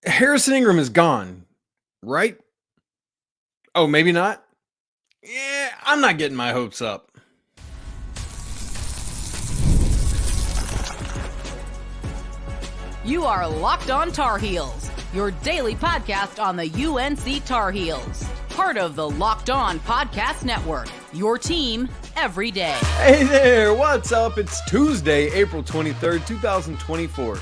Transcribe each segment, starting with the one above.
Harrison Ingram is gone, right? Oh, maybe not? Yeah, I'm not getting my hopes up. You are Locked On Tar Heels, your daily podcast on the UNC Tar Heels. Part of the Locked On Podcast Network, your team every day. Hey there, what's up? It's Tuesday, April 23rd, 2024.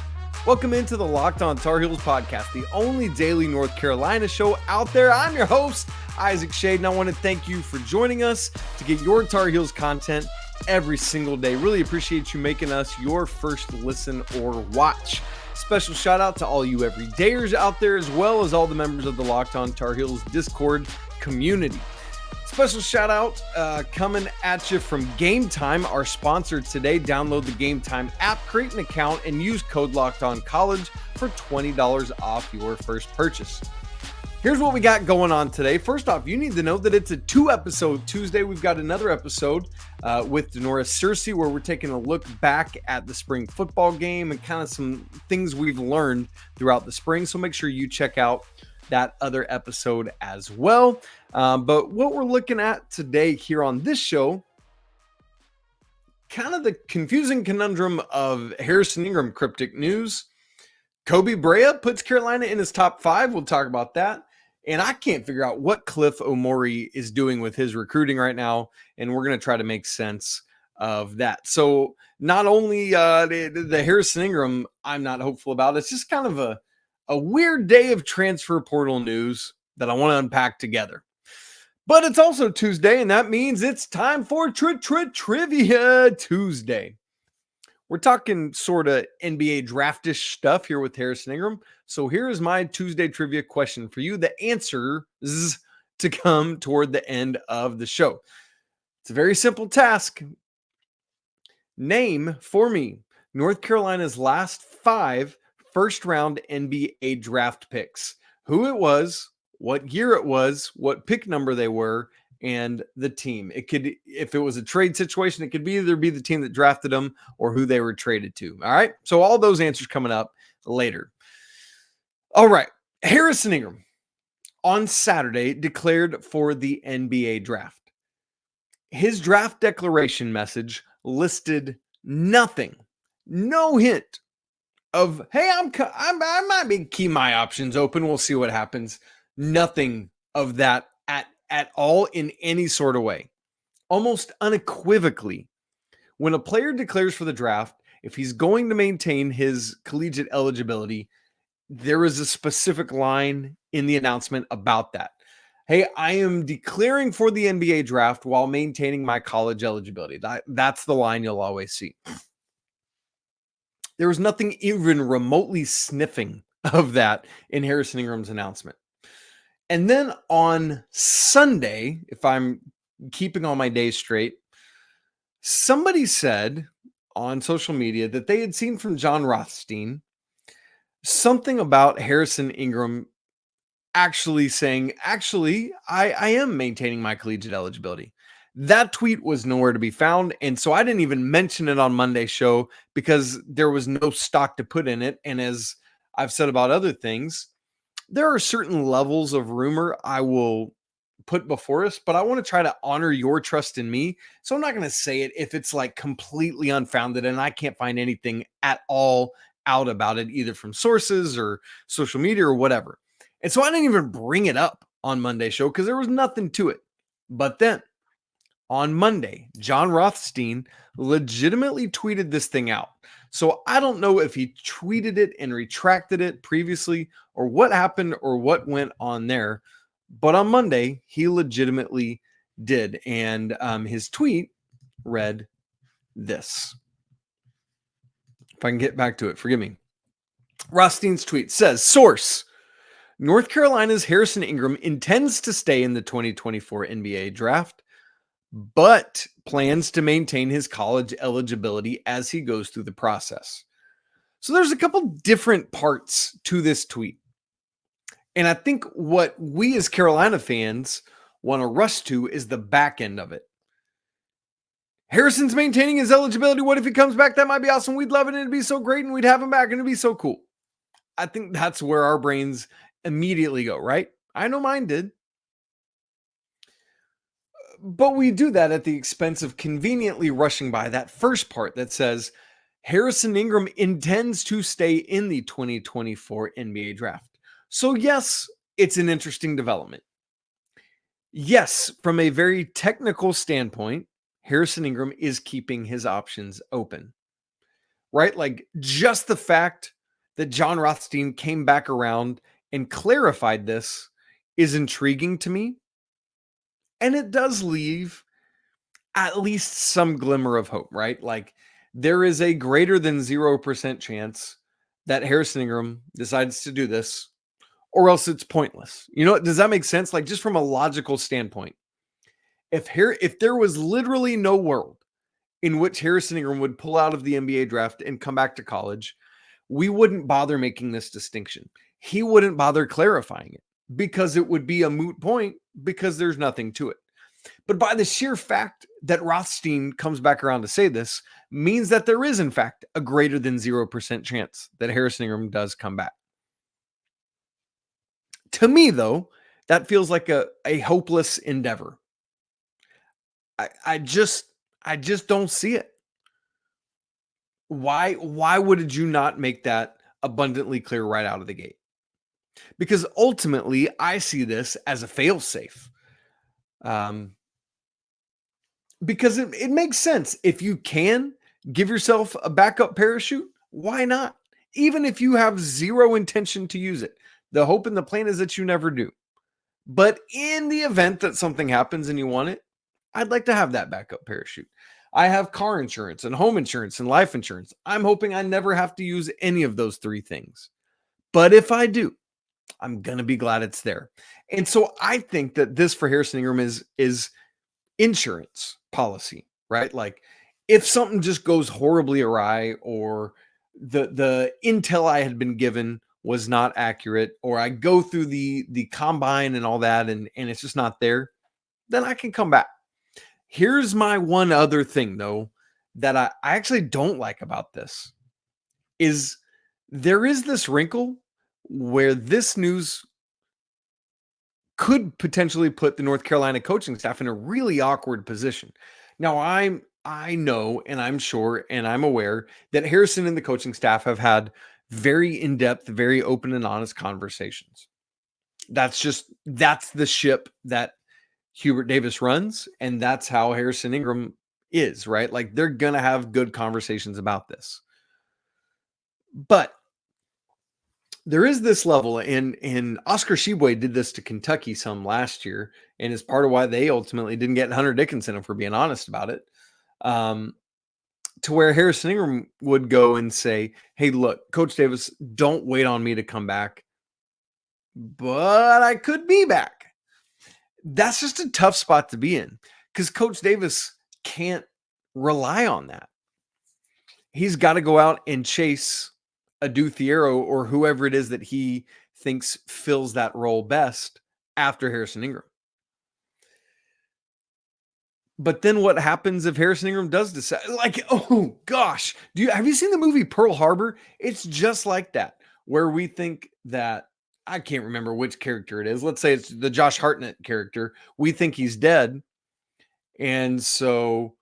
Welcome into the Locked On Tar Heels podcast, the only daily North Carolina show out there. I'm your host, Isaac Shade, and I want to thank you for joining us to get your Tar Heels content every single day. Really appreciate you making us your first listen or watch. Special shout out to all you everydayers out there, as well as all the members of the Locked On Tar Heels Discord community. Special shout out coming at you from Game Time, our sponsor today. Download the Game Time app, create an account, and use code LOCKEDONCollege for $20 off your first purchase. Here's what we got going on today. First off, you need to know that it's a 2-episode Tuesday. We've got another episode with Denora Searcy, where we're taking a look back at the spring football game and kind of some things we've learned throughout the spring. So make sure you check out that other episode as well. But what we're looking at today here on this show, kind of the confusing conundrum of Harrison Ingram cryptic news. Koby Brea puts Carolina in his top 5. We'll talk about that. And I can't figure out what Clif Moriarty is doing with his recruiting right now. And we're going to try to make sense of that. So not only the Harrison Ingram, I'm not hopeful about. It's just kind of a weird day of transfer portal news that I want to unpack together. But it's also Tuesday, and that means it's time for Trivia Tuesday. We're talking sort of NBA draftish stuff here with Harrison Ingram. So here's my Tuesday trivia question for you. The answers to come toward the end of the show. It's a very simple task. Name for me North Carolina's last 5 first-round NBA draft picks. Who it was, what year it was, what pick number they were, and the team. It could, if it was a trade situation, it could either be the team that drafted them or who they were traded to. All right. So all those answers coming up later. All right. Harrison Ingram on Saturday declared for the NBA draft. His draft declaration message listed nothing, no hint of, hey, I might be keep my options open. We'll see what happens. Nothing of that at all in any sort of way. Almost unequivocally, when a player declares for the draft, if he's going to maintain his collegiate eligibility, there is a specific line in the announcement about that. Hey, I am declaring for the NBA draft while maintaining my college eligibility. That's the line you'll always see. There was nothing even remotely sniffing of that in Harrison Ingram's announcement. And then on Sunday, if I'm keeping all my days straight, somebody said on social media that they had seen from Jon Rothstein something about Harrison Ingram actually saying, I am maintaining my collegiate eligibility. That tweet was nowhere to be found. And so I didn't even mention it on Monday's show because there was no stock to put in it. And as I've said about other things, there are certain levels of rumor I will put before us, but I want to try to honor your trust in me. So I'm not going to say it if it's like completely unfounded and I can't find anything at all out about it, either from sources or social media or whatever. And so I didn't even bring it up on Monday's show because there was nothing to it. But then on Monday, Jon Rothstein legitimately tweeted this thing out. So I don't know if he tweeted it and retracted it previously or what happened or what went on there. But on Monday, he legitimately did. And his tweet read this. If I can get back to it, forgive me. Rothstein's tweet says, source, North Carolina's Harrison Ingram intends to stay in the 2024 NBA draft, but plans to maintain his college eligibility as he goes through the process. So there's a couple different parts to this tweet. And I think what we as Carolina fans want to rush to is the back end of it. Harrison's maintaining his eligibility. What if he comes back? That might be awesome. We'd love it. And it'd be so great. And we'd have him back and it'd be so cool. I think that's where our brains immediately go, right? I know mine did. But we do that at the expense of conveniently rushing by that first part that says Harrison Ingram intends to stay in the 2024 NBA draft. So, yes, it's an interesting development. Yes, from a very technical standpoint, Harrison Ingram is keeping his options open, right? Like just the fact that Jon Rothstein came back around and clarified this is intriguing to me. And it does leave at least some glimmer of hope, right? Like there is a greater than 0% chance that Harrison Ingram decides to do this, or else it's pointless. You know, does that make sense? Like just from a logical standpoint, if there was literally no world in which Harrison Ingram would pull out of the NBA draft and come back to college, we wouldn't bother making this distinction. He wouldn't bother clarifying it because it would be a moot point because there's nothing to it. But by the sheer fact that Rothstein comes back around to say this means that there is, in fact, a greater than 0% chance that Harrison Ingram does come back. To me, though, that feels like a hopeless endeavor. I just don't see it. Why would you not make that abundantly clear right out of the gate? Because ultimately, I see this as a fail-safe. Because it makes sense. If you can give yourself a backup parachute, why not? Even if you have zero intention to use it. The hope and the plan is that you never do. But in the event that something happens and you want it, I'd like to have that backup parachute. I have car insurance and home insurance and life insurance. I'm hoping I never have to use any of those three things. But if I do, I'm going to be glad it's there. And so I think that this for Harrison Ingram is insurance policy, right? Like if something just goes horribly awry or the intel I had been given was not accurate, or I go through the combine and all that and it's just not there, then I can come back. Here's my one other thing though that I actually don't like about this is there is this wrinkle where this news could potentially put the North Carolina coaching staff in a really awkward position. Now I know and I'm sure and I'm aware that Harrison and the coaching staff have had very in-depth, very open and honest conversations. That's the ship that Hubert Davis runs, and that's how Harrison Ingram is, right? Like they're going to have good conversations about this. But there is this level, and Oscar Tshiebwe did this to Kentucky some last year, and is part of why they ultimately didn't get Hunter Dickinson, if we're being honest about it, to where Harrison Ingram would go and say, hey, look, Coach Davis, don't wait on me to come back, but I could be back. That's just a tough spot to be in because Coach Davis can't rely on that. He's got to go out and chase a Thiero or whoever it is that he thinks fills that role best after Harrison Ingram. But then what happens if Harrison Ingram does decide, like, oh gosh, have you seen the movie Pearl Harbor? It's just like that, where we think that, I can't remember which character it is. Let's say it's the Josh Hartnett character. We think he's dead. And so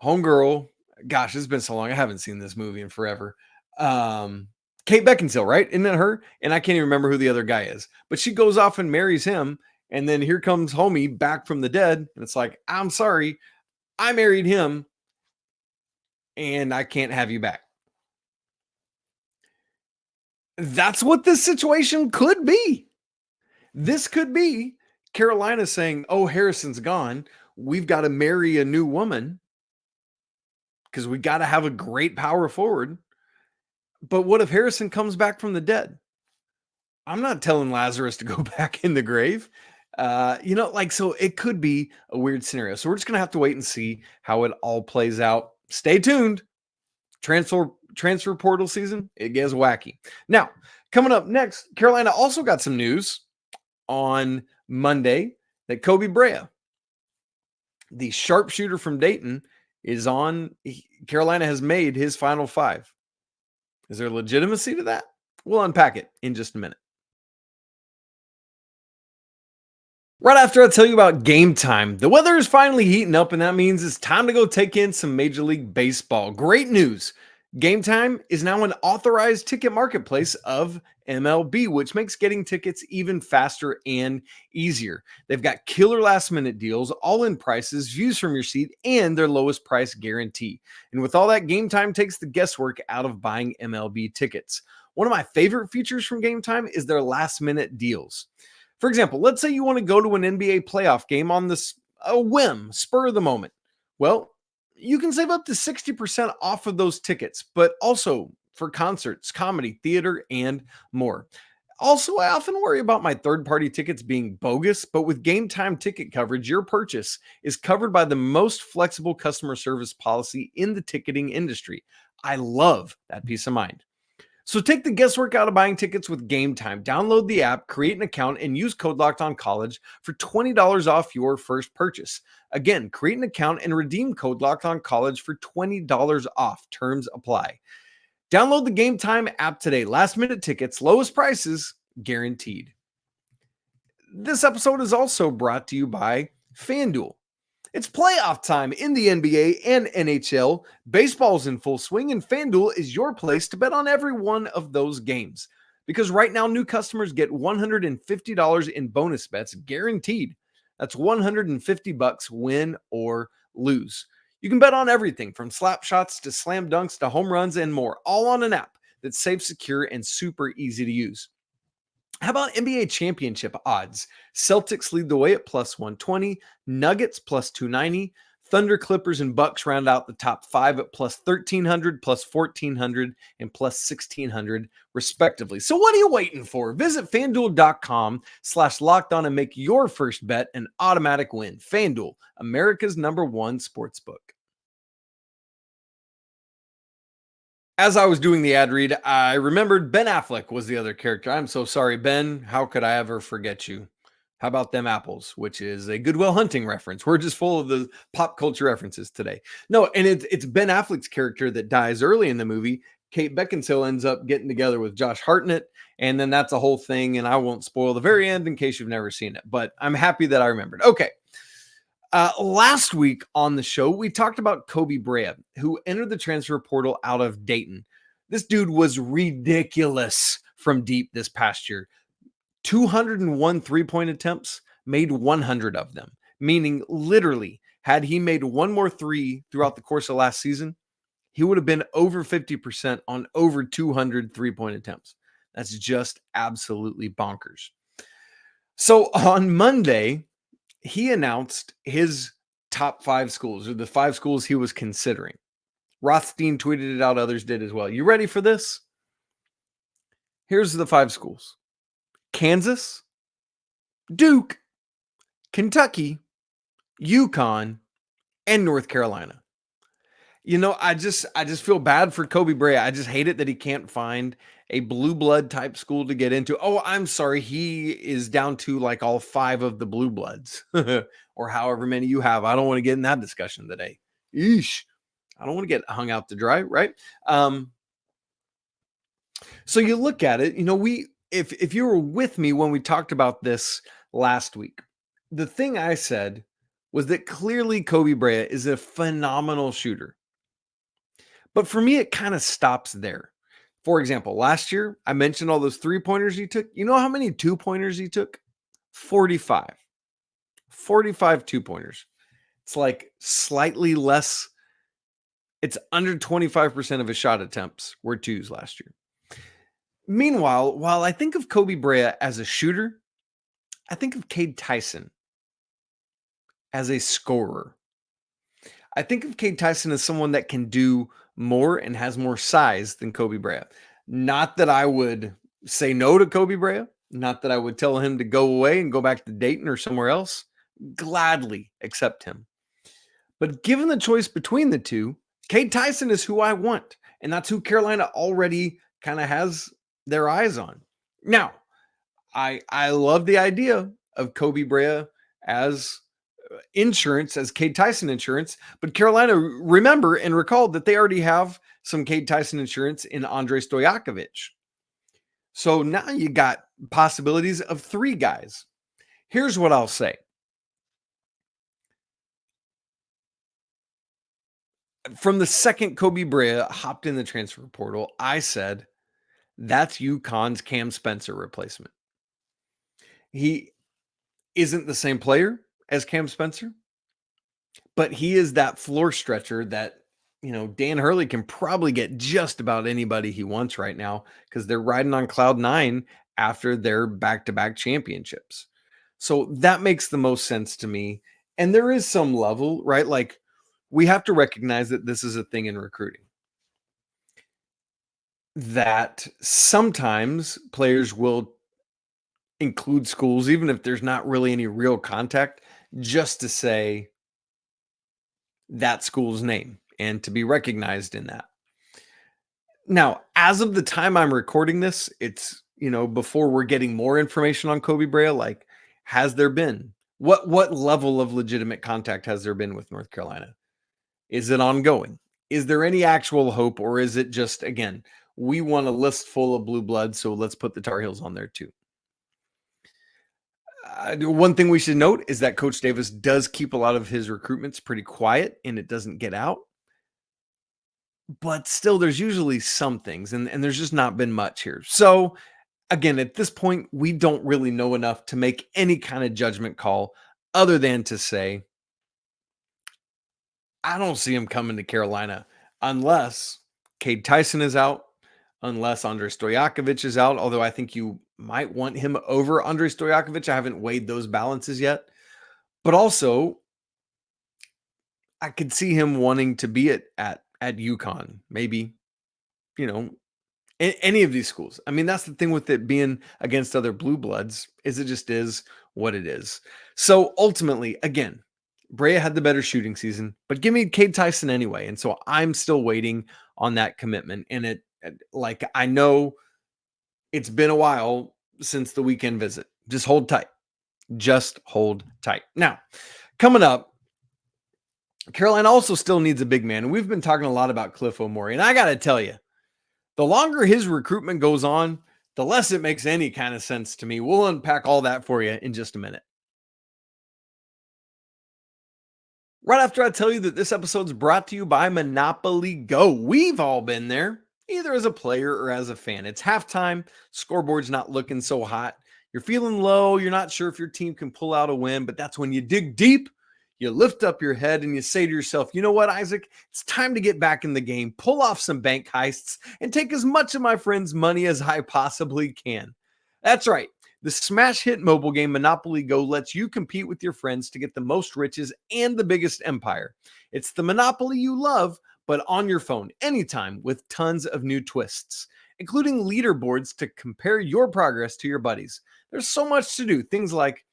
homegirl, gosh, it's been so long. I haven't seen this movie in forever. Kate Beckinsale, right? Isn't it her? And I can't even remember who the other guy is, but she goes off and marries him. And then here comes homie back from the dead. And it's like, I'm sorry, I married him and I can't have you back. That's what this situation could be. This could be Carolina saying, oh, Harrison's gone. We've got to marry a new woman because we got to have a great power forward. But what if Harrison comes back from the dead? I'm not telling Lazarus to go back in the grave. So it could be a weird scenario. So we're just going to have to wait and see how it all plays out. Stay tuned. Transfer portal season, it gets wacky. Now, coming up next, Carolina also got some news on Monday that Koby Brea, the sharpshooter from Dayton, is on. Carolina has made his final five. Is there legitimacy to that? We'll unpack it in just a minute. Right after I tell you about game time, the weather is finally heating up, and that means it's time to go take in some Major League Baseball. Great news. Game Time is now an authorized ticket marketplace of MLB, which makes getting tickets even faster and easier. They've got killer last minute deals, all in prices, views from your seat, and their lowest price guarantee. And with all that, Game Time takes the guesswork out of buying MLB tickets. One of my favorite features from Game Time is their last minute deals. For example, let's say you want to go to an NBA playoff game on a whim, spur of the moment. Well, you can save up to 60% off of those tickets, but also for concerts, comedy, theater, and more. Also, I often worry about my third-party tickets being bogus, but with Game Time ticket coverage, your purchase is covered by the most flexible customer service policy in the ticketing industry. I love that peace of mind. So take the guesswork out of buying tickets with Game Time. Download the app, create an account, and use code LOCKEDONCollege for $20 off your first purchase. Again, create an account and redeem code LOCKEDONCollege for $20 off. Terms apply. Download the Game Time app today. Last minute tickets, lowest prices, guaranteed. This episode is also brought to you by FanDuel. It's playoff time in the NBA and NHL. Baseball's in full swing, and FanDuel is your place to bet on every one of those games. Because right now, new customers get $150 in bonus bets guaranteed. That's $150 win or lose. You can bet on everything from slap shots to slam dunks to home runs and more, all on an app that's safe, secure, and super easy to use. How about NBA championship odds? Celtics lead the way at plus 120, Nuggets plus 290, Thunder, Clippers, and Bucks round out the top 5 at plus 1,300, plus 1,400, and plus 1,600, respectively. So what are you waiting for? Visit FanDuel.com/lockedon and make your first bet an automatic win. FanDuel, America's #1 sportsbook. As I was doing the ad read, I remembered Ben Affleck was the other character. I'm so sorry, Ben. How could I ever forget you? How about them apples, which is a Good Will Hunting reference. We're just full of the pop culture references today. No, and it's Ben Affleck's character that dies early in the movie. Kate Beckinsale ends up getting together with Josh Hartnett, and then that's a whole thing, and I won't spoil the very end in case you've never seen it, but I'm happy that I remembered. Okay. Last week on the show, we talked about Koby Brea, who entered the transfer portal out of Dayton. This dude was ridiculous from deep this past year. 201 three-point attempts, made 100 of them, meaning literally, had he made one more three throughout the course of last season, he would have been over 50% on over 200 three-point attempts. That's just absolutely bonkers. So on Monday, he announced his top 5 schools, or the 5 schools he was considering. Rothstein tweeted it out. Others did as well. You ready for this? Here's the 5 schools: Kansas, Duke, Kentucky, UConn, and North Carolina. You know, I just feel bad for Koby Brea. I just hate it that he can't find a blue blood type school to get into. Oh, I'm sorry. He is down to like all 5 of the blue bloods or however many you have. I don't want to get in that discussion today. Eesh. I don't want to get hung out to dry, right? So you look at it, you know, if you were with me when we talked about this last week, the thing I said was that clearly Koby Brea is a phenomenal shooter. But for me, it kind of stops there. For example, last year, I mentioned all those 3-pointers he took. You know how many 2-pointers he took? 45. 45 2-pointers. It's like slightly less. It's under 25% of his shot attempts were 2s last year. Meanwhile, while I think of Koby Brea as a shooter, I think of Cade Tyson as a scorer. I think of Cade Tyson as someone that can do more and has more size than Koby Brea. Not that I would say no to Koby Brea. Not that I would tell him to go away and go back to Dayton or somewhere else. Gladly accept him. But given the choice between the two, Cade Tyson is who I want. And that's who Carolina already kind of has their eyes on. Now, I love the idea of Koby Brea as insurance, as Cade Tyson insurance, but Carolina, remember and recall that they already have some Cade Tyson insurance in Andrei Stojakovic. So now you got possibilities of 3 guys. Here's what I'll say. From the second Koby Brea hopped in the transfer portal, I said, that's UConn's Cam Spencer replacement. He isn't the same player as Cam Spencer, but he is that floor stretcher that, Dan Hurley can probably get just about anybody he wants right now because they're riding on cloud 9 after their back-to-back championships. So that makes the most sense to me. And there is some level, right? Like, we have to recognize that this is a thing in recruiting. That sometimes players will include schools, even if there's not really any real contact, just to say that school's name and to be recognized in that. Now, as of the time I'm recording this, it's, before we're getting more information on Koby Brea, like, has there been what level of legitimate contact has there been with North Carolina? Is it ongoing? Is there any actual hope, or is it just, again, we want a list full of blue blood, so let's put the Tar Heels on there too? One thing we should note is that Coach Davis does keep a lot of his recruitments pretty quiet and it doesn't get out. But still, there's usually some things, and there's just not been much here. So, again, at this point, we don't really know enough to make any kind of judgment call other than to say, I don't see him coming to Carolina unless Cade Tyson is out, unless Andrei Stojakovic is out, although I think you might want him over Andrei Stojakovic. I haven't weighed those balances yet. But also, I could see him wanting to be at UConn, maybe, any of these schools. I mean, that's the thing with it being against other blue bloods, is it just is what it is. So ultimately, again, Brea had the better shooting season, but give me Cade Tyson anyway. And so I'm still waiting on that commitment. And I know it's been a while since the weekend visit. Just hold tight. Just hold tight. Now, coming up, Carolina also still needs a big man. And we've been talking a lot about Clif Moriarty. And I got to tell you, the longer his recruitment goes on, the less it makes any kind of sense to me. We'll unpack all that for you in just a minute. Right after I tell you that this episode's brought to you by Monopoly Go. We've all been there, either as a player or as a fan. It's halftime, scoreboard's not looking so hot. You're feeling low, you're not sure if your team can pull out a win, but that's when you dig deep, you lift up your head and you say to yourself, you know what, Isaac? It's time to get back in the game, pull off some bank heists, and take as much of my friends' money as I possibly can. That's right. The smash hit mobile game Monopoly Go lets you compete with your friends to get the most riches and the biggest empire. It's the Monopoly you love, but on your phone, anytime, with tons of new twists, including leaderboards to compare your progress to your buddies. There's so much to do. Things like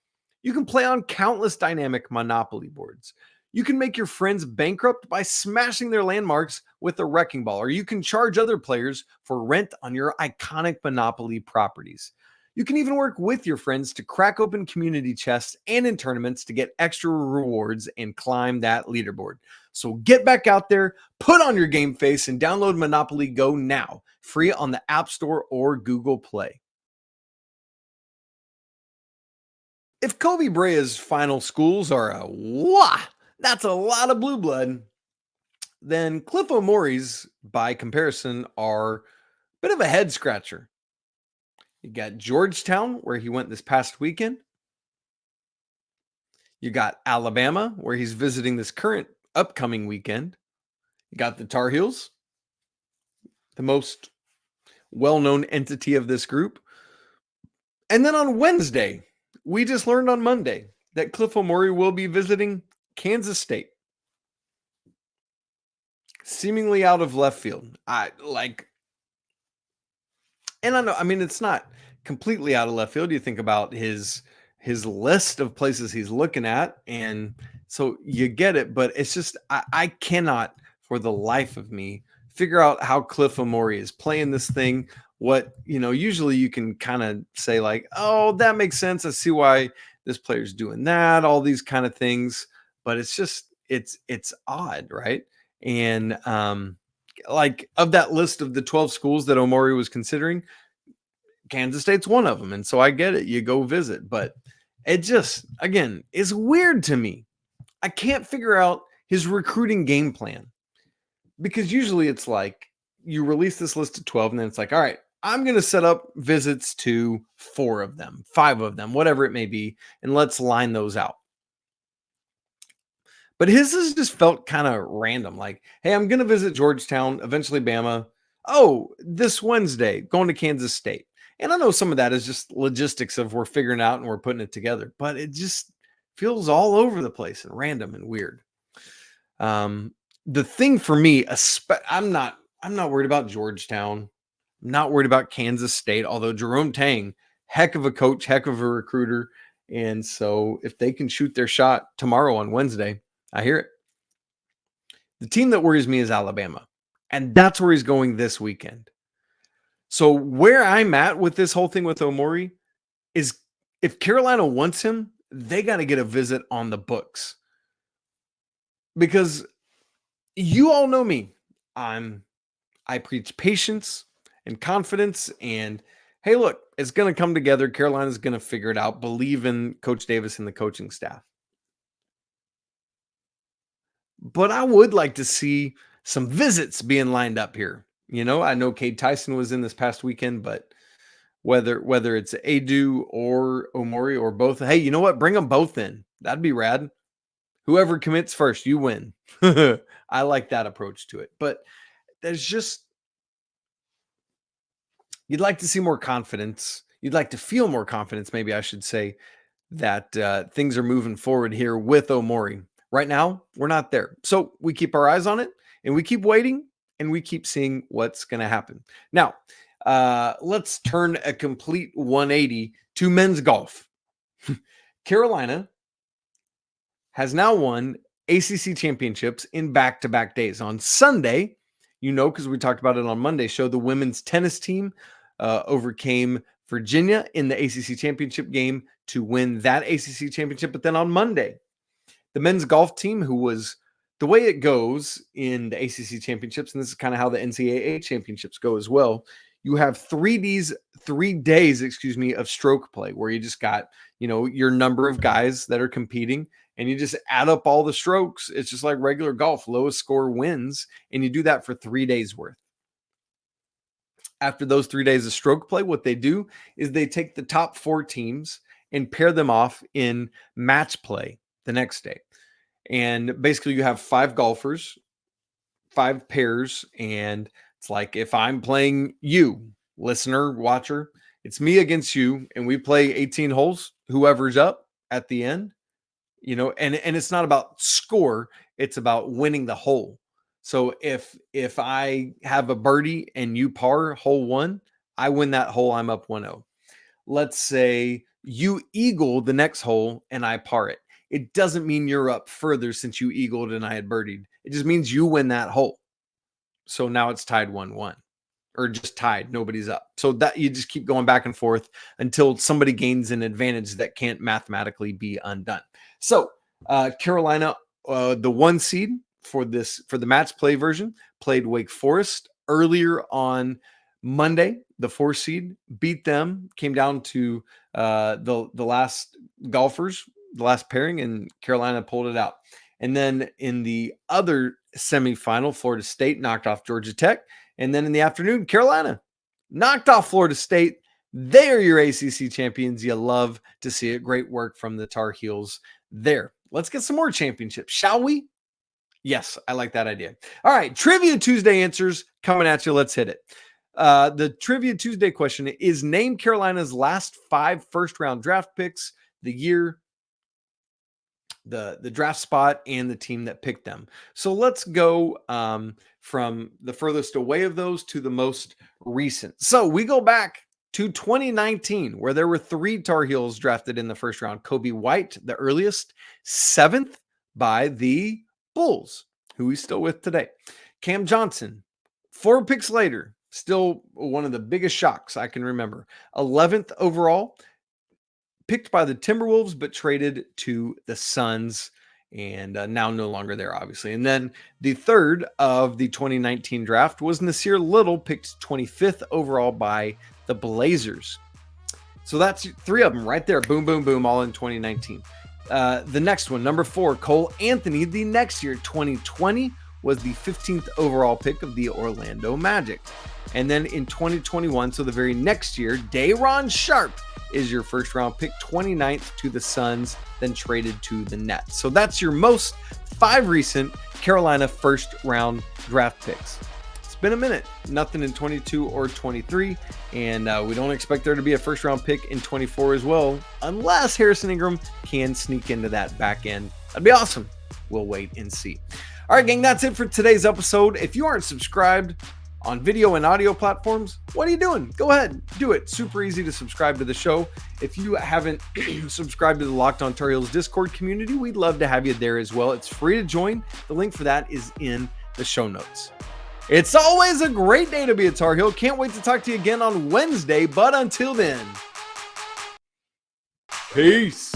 you can play on countless dynamic Monopoly boards. You can make your friends bankrupt by smashing their landmarks with a wrecking ball, or you can charge other players for rent on your iconic Monopoly properties. You can even work with your friends to crack open community chests and in tournaments to get extra rewards and climb that leaderboard. So get back out there, put on your game face, and download Monopoly Go now, free on the App Store or Google Play. If Koby Brea's final schools are that's a lot of blue blood, then Clif Moriarty's, by comparison, are a bit of a head scratcher. You got Georgetown, where he went this past weekend. You got Alabama, where he's visiting this upcoming weekend. You got the Tar Heels, the most well-known entity of this group. And then on Wednesday, we just learned on Monday that Clif Moriarty will be visiting Kansas State. Seemingly out of left field. And I know, I mean, it's not completely out of left field. You think about his list of places he's looking at, and so you get it, but it's just, I cannot for the life of me figure out how Clif Moriarty is playing this thing. What, usually you can kind of say like, oh, that makes sense. I see why this player's doing that, all these kind of things, but it's just, it's odd, right? And of that list of the 12 schools that Omoruyi was considering, Kansas State's one of them. And so I get it. You go visit. But it just, again, is weird to me. I can't figure out his recruiting game plan. Because usually it's like you release this list of 12 and then it's like, all right, I'm going to set up visits to 4 of them, 5 of them, whatever it may be, and let's line those out. But his has just felt kind of random. Like, hey, I'm going to visit Georgetown, eventually Bama. Oh, this Wednesday, going to Kansas State. And I know some of that is just logistics of we're figuring out and we're putting it together, but it just feels all over the place and random and weird. The thing for me, I'm not worried about Georgetown. I'm not worried about Kansas State, although Jerome Tang, heck of a coach, heck of a recruiter. And so if they can shoot their shot tomorrow on Wednesday, I hear it. The team that worries me is Alabama, and that's where he's going this weekend. So where I'm at with this whole thing with Omoruyi is if Carolina wants him, they got to get a visit on the books. Because you all know me. I preach patience and confidence, and hey, look, it's going to come together. Carolina's going to figure it out. Believe in Coach Davis and the coaching staff. But I would like to see some visits being lined up here. You know, I know Cade Tyson was in this past weekend, but whether it's Adu or Omoruyi or both, hey, you know what? Bring them both in. That'd be rad. Whoever commits first, you win. I like that approach to it. But there's just, you'd like to see more confidence. You'd like to feel more confidence, maybe I should say, that things are moving forward here with Omoruyi. Right now, we're not there. So we keep our eyes on it, and we keep waiting, and we keep seeing what's going to happen. Now, let's turn a complete 180 to men's golf. Carolina has now won ACC championships in back-to-back days. On Sunday, you know, because we talked about it on Monday's show, the women's tennis team overcame Virginia in the ACC championship game to win that ACC championship. But then on Monday, the men's golf team, who was the way it goes in the ACC championships, and this is kind of how the NCAA championships go as well, you have 3 days, of stroke play where you just got, you know, your number of guys that are competing and you just add up all the strokes. It's just like regular golf. Lowest score wins, and you do that for 3 days worth. After those 3 days of stroke play, what they do is they take the top 4 teams and pair them off in match play the next day. And basically you have 5 golfers, 5 pairs, and it's like if I'm playing you, listener, watcher, it's me against you, and we play 18 holes, whoever's up at the end, you know, and it's not about score, it's about winning the hole. So if I have a birdie and you par hole 1, I win that hole, I'm up 1-0. Let's say you eagle the next hole and I par it. It doesn't mean you're up further since you eagled and I had birdied. It just means you win that hole. So now it's tied 1-1, or just tied. Nobody's up. So that you just keep going back and forth until somebody gains an advantage that can't mathematically be undone. So Carolina, the 1 seed for the match play version, played Wake Forest earlier on Monday. The 4 seed beat them, came down to the last golfers, the last pairing, and Carolina pulled it out. And then in the other semifinal, Florida State knocked off Georgia Tech. And then in the afternoon, Carolina knocked off Florida State. They are your ACC champions. You love to see it. Great work from the Tar Heels there. Let's get some more championships, shall we? Yes, I like that idea. All right, Trivia Tuesday answers coming at you. Let's hit it. The Trivia Tuesday question is: name Carolina's last 5 first-round draft picks, the year, the draft spot, and the team that picked them. So let's go from the furthest away of those to the most recent. So we go back to 2019, where there were 3 Tar Heels drafted in the first round. Kobe White, the earliest, 7th by the Bulls, who he's still with today. Cam Johnson, 4 picks later, still one of the biggest shocks I can remember. 11th overall, picked by the Timberwolves, but traded to the Suns, and now no longer there, obviously. And then the 3rd of the 2019 draft was Nasir Little, picked 25th overall by the Blazers. So that's 3 of them right there. Boom, boom, boom, all in 2019. The next one, number 4, Cole Anthony. The next year, 2020, was the 15th overall pick of the Orlando Magic. And then in 2021, so the very next year, Day'Ron Sharpe is your first round pick, 29th to the Suns, then traded to the Nets. So that's your most 5 recent Carolina first round draft picks. It's been a minute, nothing in 22 or 23, and we don't expect there to be a first round pick in 24 as well, unless Harrison Ingram can sneak into that back end. That'd be awesome. We'll wait and see. All right, gang, that's it for today's episode. If you aren't subscribed on video and audio platforms, what are you doing? Go ahead, do it. Super easy to subscribe to the show. If you haven't subscribed to the Locked On Tar Heels Discord community, we'd love to have you there as well. It's free to join. The link for that is in the show notes. It's always a great day to be a Tar Heel. Can't wait to talk to you again on Wednesday, but until then, peace.